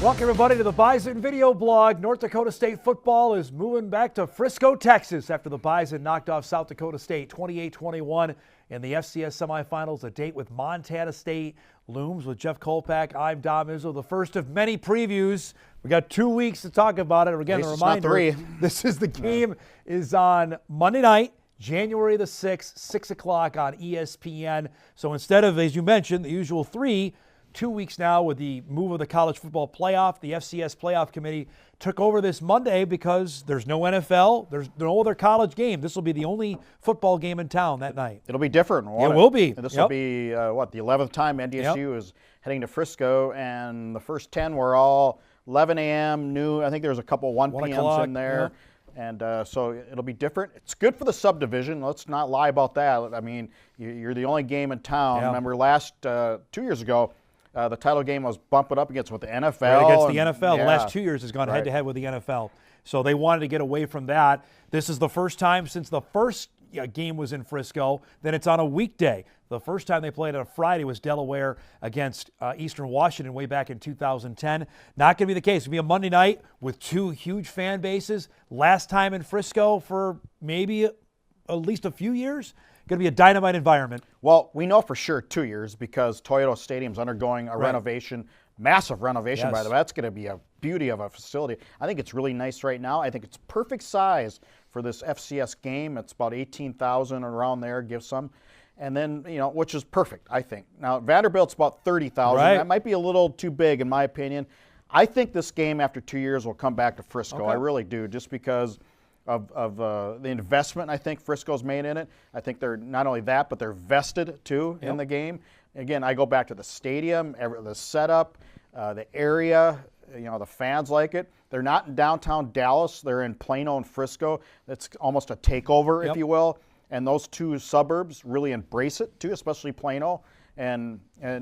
Welcome, everybody, to the Bison video blog. North Dakota State football is moving back to Frisco, Texas, after the Bison knocked off South Dakota State 28-21 in the FCS semifinals. A date with Montana State looms. With Jeff Kolpack, I'm Izzo. The first of many previews. We got 2 weeks to talk about it. Again, a reminder, this is the game is on Monday night, January the 6th, 6 o'clock on ESPN. So instead of, as you mentioned, the usual 2 weeks now with the move of the college football playoff, the FCS playoff committee took over this Monday because there's no NFL, there's no other college game. This will be the only football game in town that night. It'll be different, won't it? It will be. And this will be, the 11th time NDSU is heading to Frisco, and the first 10 were all 11 a.m., noon. I think there was a couple 1 p.m.s in there. Yeah. And so it'll be different. It's good for the subdivision. Let's not lie about that. I mean, you're the only game in town. Yeah. Remember 2 years ago, the title game was bumping up against with the NFL. Right, against the NFL. Yeah. The last 2 years has gone head-to-head with the NFL. So they wanted to get away from that. This is the first time since the first game was in Frisco. Then it's on a weekday. The first time they played on a Friday was Delaware against Eastern Washington way back in 2010. Not going to be the case. It's going to be a Monday night with two huge fan bases. Last time in Frisco for maybe at least a few years. Going to be a dynamite environment. Well, we know for sure 2 years because Toyota Stadium's undergoing a renovation, massive renovation, by the way. That's going to be a beauty of a facility. I think it's really nice right now. I think it's perfect size for this FCS game. It's about 18,000 around there, give some. And then, which is perfect, I think. Now, Vanderbilt's about 30,000. Right. That might be a little too big, in my opinion. I think this game, after 2 years, will come back to Frisco. Okay. I really do, just because of the investment I think Frisco's made in it. I think they're not only that, but they're vested too in the game. Again, I go back to the stadium, the setup, the area. The fans like it. They're not in downtown Dallas. They're in Plano and Frisco. It's almost a takeover, if you will. And those two suburbs really embrace it too, especially Plano and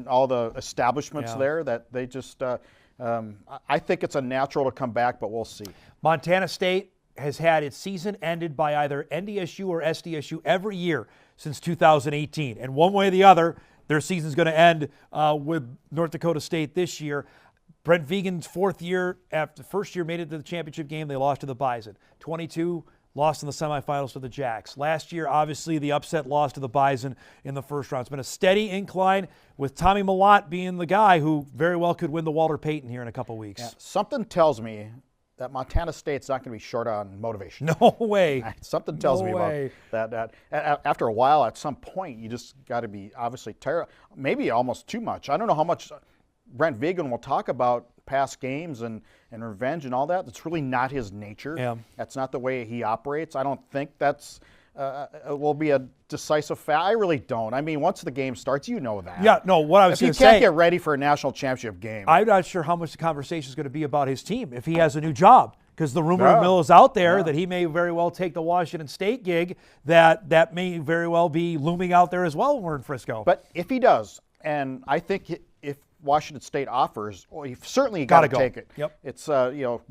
all the establishments there. That they just, I think it's a natural to come back, but we'll see. Montana State has had its season ended by either NDSU or SDSU every year since 2018. And one way or the other, their season's going to end with North Dakota State this year. Brent Vigen's fourth year, after the first year made it to the championship game, they lost to the Bison. 22, lost in the semifinals to the Jacks. Last year, obviously, the upset loss to the Bison in the first round. It's been a steady incline with Tommy Mellott being the guy who very well could win the Walter Payton here in a couple weeks. Yeah, something tells me that Montana State's not going to be short on motivation. No way. Something tells me about that. After a while, at some point, you just got to be obviously tired, maybe almost too much. I don't know how much Brent Vigen will talk about past games and revenge and all that. It's really not his nature. Yeah. That's not the way he operates. I don't think that's will be a decisive fact. I really don't. I mean, once the game starts, you know that. Yeah, no, what I was going to say. If you can't get ready for a national championship game. I'm not sure how much the conversation is going to be about his team if he has a new job, because the rumor mill is out there that he may very well take the Washington State gig, that may very well be looming out there as well when we're in Frisco. But if he does, and I think if Washington State offers, well, you've certainly got to take it. Yep. It's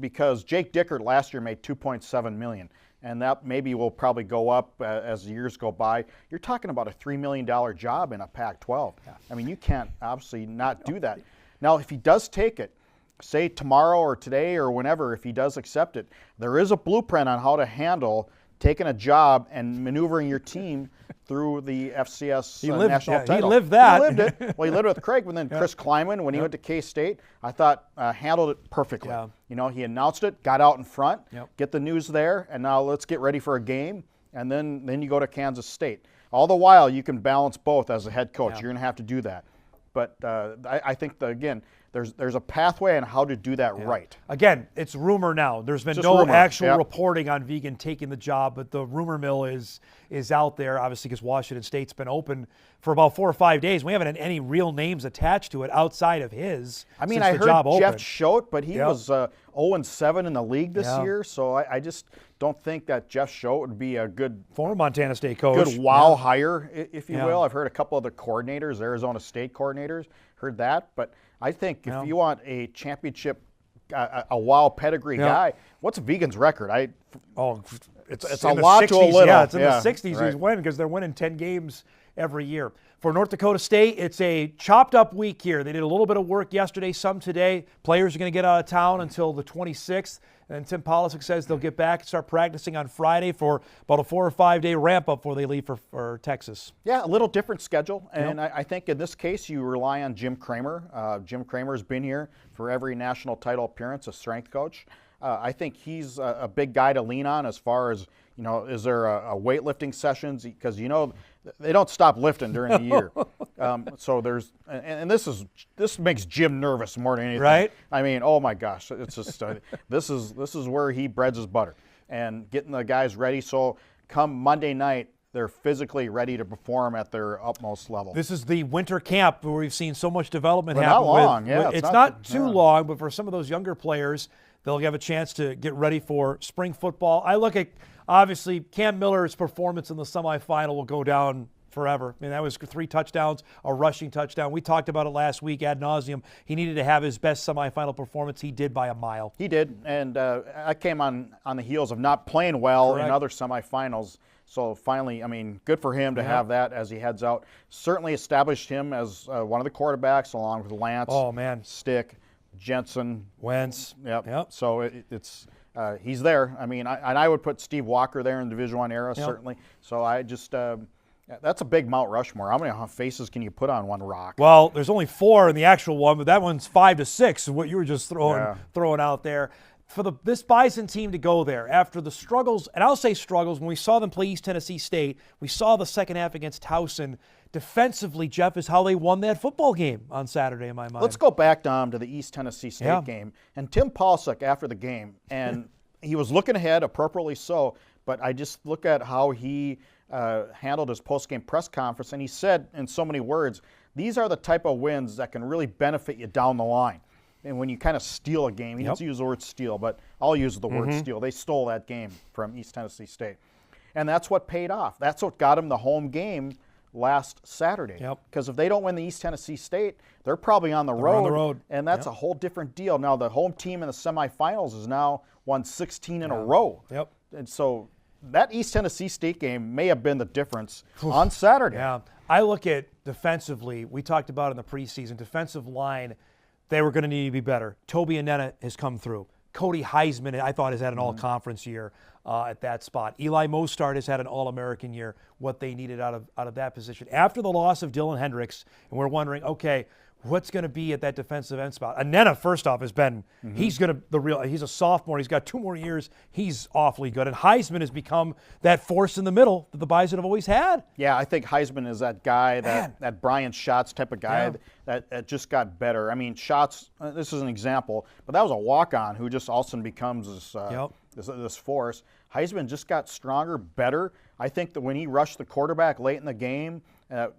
because Jake Dickert last year made $2.7 million. And that maybe will probably go up as the years go by. You're talking about a $3 million job in a Pac-12. Yeah. I mean, you can't obviously not do that. Now, if he does take it, say tomorrow or today or whenever, if he does accept it, there is a blueprint on how to handle taking a job and maneuvering your team through the FCS national title. He lived that. He lived it. Well, he lived it with Craig, but then Chris Kleiman, when he went to K-State, I thought handled it perfectly. Yeah. He announced it, got out in front, get the news there, and now let's get ready for a game, and then you go to Kansas State. All the while, you can balance both as a head coach. You're going to have to do that. But I think, there's a pathway on how to do that right. Again, it's rumor now. There's been no actual reporting on Vigen taking the job, but the rumor mill is out there, obviously, because Washington State's been open for about 4 or 5 days. We haven't had any real names attached to it outside of his. I mean, I heard Jeff Schote, but he was 0-7 in the league this year, so I just don't think that Jeff Schote would be a good former Montana State coach. Good hire, if you will. I've heard a couple other coordinators, Arizona State coordinators, heard that, but I think if you want a championship, a wow pedigree guy, what's Vigen's record? It's a lot 60s, to a little. Yeah, it's in the 60s. He's winning because they're winning 10 games every year. For North Dakota State, it's a chopped up week here. They did a little bit of work yesterday, some today. Players are going to get out of town until the 26th. And Tim Polisic says they'll get back and start practicing on Friday for about a 4 or 5 day ramp up before they leave for Texas. Yeah, a little different schedule. And I think in this case you rely on Jim Kramer. Jim Kramer's been here for every national title appearance, a strength coach. I think he's a big guy to lean on as far as, is there a weightlifting sessions? Because, they don't stop lifting during the year. So there's, and this makes Jim nervous more than anything. Right. I mean, oh my gosh, it's just, this is where he breads his butter and getting the guys ready. So come Monday night, they're physically ready to perform at their utmost level. This is the winter camp where we've seen so much development happen. Not long, yeah. It's not too long, but for some of those younger players, they'll have a chance to get ready for spring football. I look at, obviously, Cam Miller's performance in the semifinal will go down forever. I mean, that was 3 touchdowns, a rushing touchdown. We talked about it last week ad nauseum. He needed to have his best semifinal performance. He did by a mile. He did, and I came on the heels of not playing well in other semifinals. So finally, I mean, good for him to have that as he heads out. Certainly established him as one of the quarterbacks along with Lance, Stick, Jensen, Wentz. Yep. So it's he's there. I mean, I would put Steve Walker there in Division I era, certainly. So I just that's a big Mount Rushmore. How many faces can you put on one rock? Well, there's only 4 in the actual one, but that one's 5 to 6. What you were just throwing out there. For this Bison team to go there after the struggles, and I'll say struggles, when we saw them play East Tennessee State, we saw the second half against Towson. Defensively, Jeff, is how they won that football game on Saturday in my mind. Let's go back, Dom, to the East Tennessee State game. And Tim Polisic after the game, and he was looking ahead, appropriately so, but I just look at how he handled his post-game press conference, and he said in so many words, these are the type of wins that can really benefit you down the line. And when you kind of steal a game, he doesn't use the word steal, but I'll use the word steal. They stole that game from East Tennessee State. And that's what paid off. That's what got him the home game last Saturday. Because if they don't win the East Tennessee State, they're probably on the road. And that's a whole different deal. Now, the home team in the semifinals has now won 16 in a row. And so that East Tennessee State game may have been the difference on Saturday. I look at defensively, we talked about in the preseason, defensive line, they were going to need to be better. Toby Anena has come through. Cody Heisman, I thought, has had an all-conference year at that spot. Eli Mostard has had an all-American year, what they needed out of that position. After the loss of Dylan Hendricks, and we're wondering, okay, what's going to be at that defensive end spot? Anena, first off, has been, he's a sophomore. He's got 2 more years. He's awfully good. And Heisman has become that force in the middle that the Bison have always had. Yeah, I think Heisman is that guy, that Brian Schatz type of guy that just got better. I mean, Schatz, this is an example, but that was a walk-on who just all of a sudden becomes this force. Heisman just got stronger, better. I think that when he rushed the quarterback late in the game,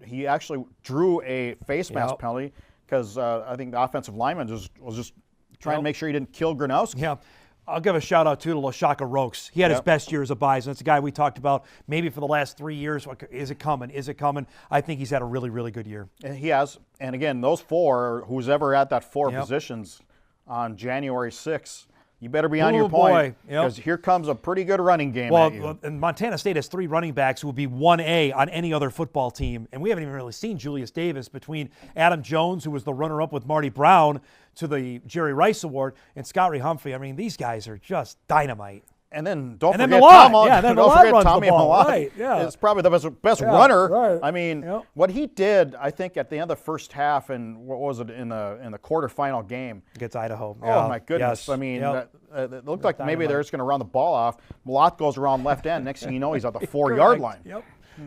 he actually drew a face mask penalty, because I think the offensive lineman was just trying to make sure he didn't kill Gronowski. I'll give a shout out to LaShaka Rokes. He had his best year as a Bison. That's a guy we talked about maybe for the last 3 years. Is it coming? Is it coming? I think he's had a really, really good year. He has. And again, those 4, who's ever at that 4 positions on January 6th, you better be on your point, because here comes a pretty good running game at you. And Montana State has 3 running backs who will be 1A on any other football team, and we haven't even really seen Julius Davis, between Adam Jones, who was the runner-up with Marty Brown to the Jerry Rice Award, and Scotty Humphrey. I mean, these guys are just dynamite. And then don't forget Tommy Millard. Is probably the best runner. I mean, what he did, I think, at the end of the first half, and what was it in the quarterfinal game against Idaho? Oh my goodness! I mean, it looked like maybe they're just going to run the ball off. Malott goes around left end. Next thing you know, he's at the 4-yard line.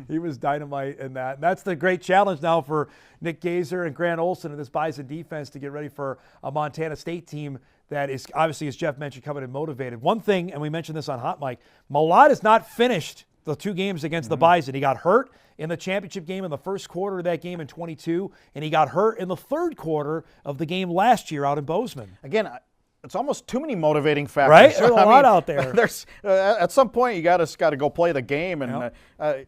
He was dynamite in that. And that's the great challenge now for Nick Gazer and Grant Olson and this Bison defense to get ready for a Montana State team that is obviously, as Jeff mentioned, coming in motivated. One thing, and we mentioned this on Hot Mic, Malott is not finished the 2 games against the Bison. He got hurt in the championship game in the first quarter of that game in 22, and he got hurt in the third quarter of the game last year out in Bozeman. Again, it's almost too many motivating factors. Right? There's a lot out there. There's at some point you got to go play the game, and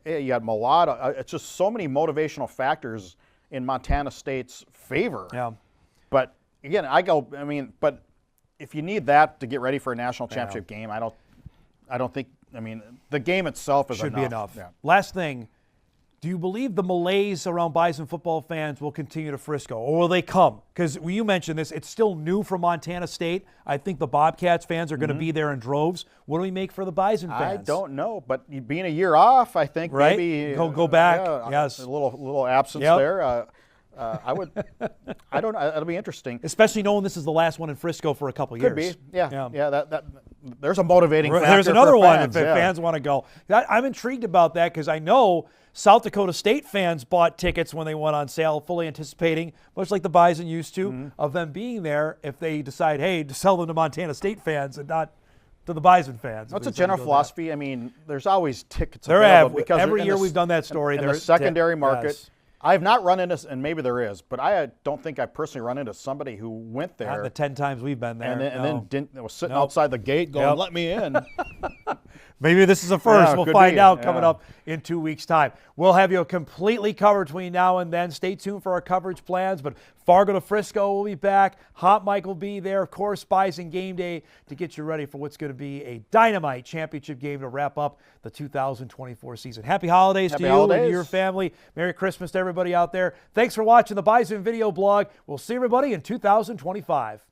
you got Malott. It's just so many motivational factors in Montana State's favor. But again, but if you need that to get ready for a national championship game, I don't think. I mean, the game itself should be enough. Last thing, Do you believe the malaise around Bison football fans will continue to Frisco, or will they come? Because you mentioned this, it's still new for Montana State. I think the Bobcats fans are going to be there in droves. What do we make for the Bison fans? I don't know, but being a year off, I think right? maybe go back. Yes, a little absence there. I would. I don't. It'll be interesting, especially knowing this is the last one in Frisco for a couple years. Could be. Yeah. That there's a motivating factor. There's another for one fans, if fans want to go. I'm intrigued about that because I know South Dakota State fans bought tickets when they went on sale, fully anticipating, much like the Bison used to, of them being there. If they decide, hey, to sell them to Montana State fans and not to the Bison fans. That's a general philosophy. I mean, there's always tickets there available because every year we've done that story. In the secondary market. Yes. I have not run into, and maybe there is, but I don't think I personally run into somebody who went there. Not the 10 times we've been there. And then was sitting outside the gate going, let me in. Maybe this is a first. We'll find out coming up in 2 weeks' time. We'll have you completely covered between now and then. Stay tuned for our coverage plans, but Fargo to Frisco will be back. Hot Mike will be there. Of course, Bison Game Day to get you ready for what's going to be a dynamite championship game to wrap up the 2024 season. Happy holidays to you and to your family. Merry Christmas to everybody out there. Thanks for watching the Bison Video Blog. We'll see everybody in 2025.